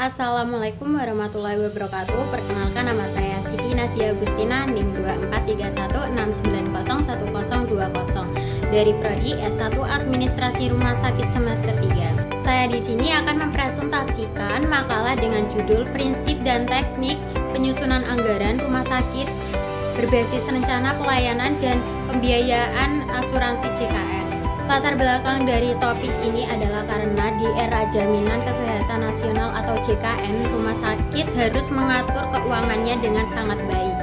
Assalamualaikum warahmatullahi wabarakatuh. Perkenalkan, nama saya Siti Nasdia Agustina, NIM 243169010020 dari Prodi S1 Administrasi Rumah Sakit semester 3. Saya di sini akan mempresentasikan makalah dengan judul Prinsip dan Teknik Penyusunan Anggaran Rumah Sakit berbasis rencana pelayanan dan pembiayaan asuransi JKN. Latar belakang dari topik ini adalah karena di era Jaminan Kesehatan Nasional atau JKN, rumah sakit harus mengatur keuangannya dengan sangat baik.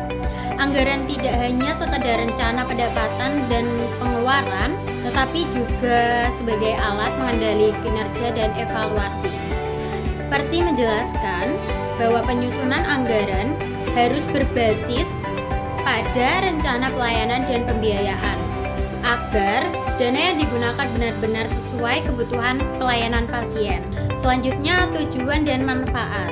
Anggaran tidak hanya sekedar rencana pendapatan dan pengeluaran, tetapi juga sebagai alat mengendali kinerja dan evaluasi. Persi menjelaskan bahwa penyusunan anggaran harus berbasis pada rencana pelayanan dan pembiayaan, agar dana yang digunakan benar-benar sesuai kebutuhan pelayanan pasien. Selanjutnya, tujuan dan manfaat.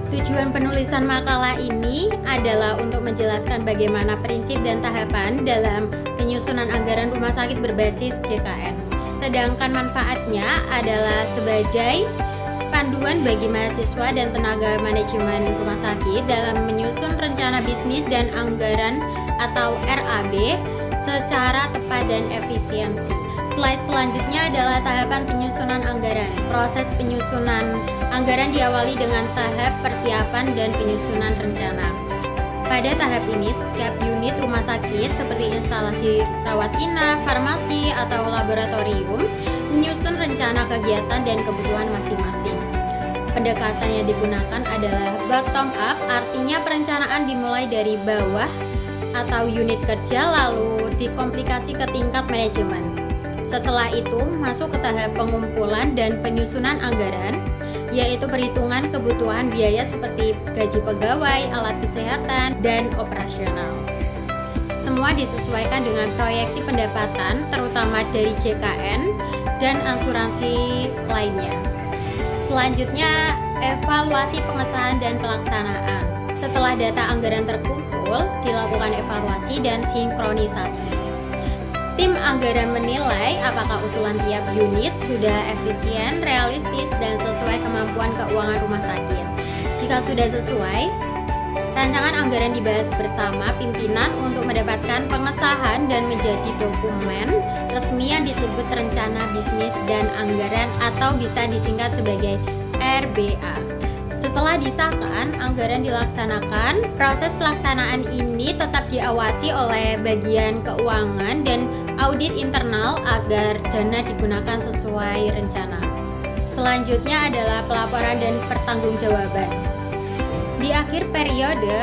Tujuan penulisan makalah ini adalah untuk menjelaskan bagaimana prinsip dan tahapan dalam penyusunan anggaran rumah sakit berbasis JKN. Sedangkan manfaatnya adalah sebagai panduan bagi mahasiswa dan tenaga manajemen rumah sakit dalam menyusun rencana bisnis dan anggaran atau RAB secara tepat dan efisiensi. Slide selanjutnya adalah tahapan penyusunan anggaran. Proses penyusunan anggaran diawali dengan tahap persiapan dan penyusunan rencana. Pada tahap ini, setiap unit rumah sakit seperti instalasi rawat inap, farmasi, atau laboratorium menyusun rencana kegiatan dan kebutuhan masing-masing. Pendekatan yang digunakan adalah bottom up, artinya perencanaan dimulai dari bawah atau unit kerja lalu dikomplikasi ke tingkat manajemen. Setelah itu masuk ke tahap pengumpulan dan penyusunan anggaran, yaitu perhitungan kebutuhan biaya seperti gaji pegawai, alat kesehatan, dan operasional. Semua disesuaikan dengan proyeksi pendapatan terutama dari JKN dan asuransi lainnya. Selanjutnya, evaluasi pengesahan dan pelaksanaan. Setelah data anggaran terkumpul, dilakukan evaluasi dan sinkronisasi. Tim anggaran menilai apakah usulan tiap unit sudah efisien, realistis, dan sesuai kemampuan keuangan rumah sakit. Jika sudah sesuai, rancangan anggaran dibahas bersama pimpinan untuk mendapatkan pengesahan dan menjadi dokumen resmi yang disebut rencana bisnis dan anggaran atau bisa disingkat sebagai RBA. Setelah disahkan, anggaran dilaksanakan. Proses pelaksanaan ini tetap diawasi oleh bagian keuangan dan audit internal agar dana digunakan sesuai rencana. Selanjutnya adalah pelaporan dan pertanggungjawaban. Di akhir periode,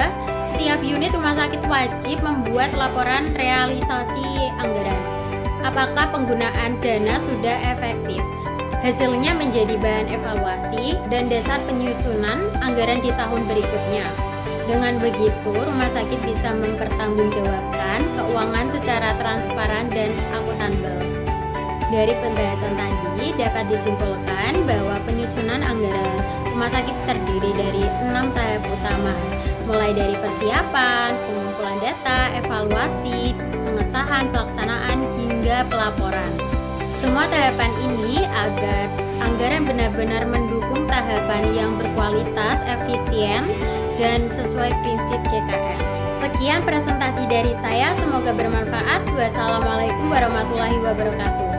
setiap unit rumah sakit wajib membuat laporan realisasi anggaran. Apakah penggunaan dana sudah efektif? Hasilnya menjadi bahan evaluasi dan dasar penyusunan anggaran di tahun berikutnya. Dengan begitu, rumah sakit bisa mempertanggungjawabkan keuangan secara transparan dan akuntabel. Dari pembahasan tadi dapat disimpulkan bahwa penyusunan anggaran rumah sakit terdiri dari 6 tahap utama, mulai dari persiapan, pengumpulan data, evaluasi, pengesahan, pelaksanaan, hingga pelaporan. Semua tahapan ini agar anggaran benar-benar mendukung tahapan yang berkualitas, efisien, dan sesuai prinsip JKN. Sekian presentasi dari saya, semoga bermanfaat. Wassalamualaikum warahmatullahi wabarakatuh.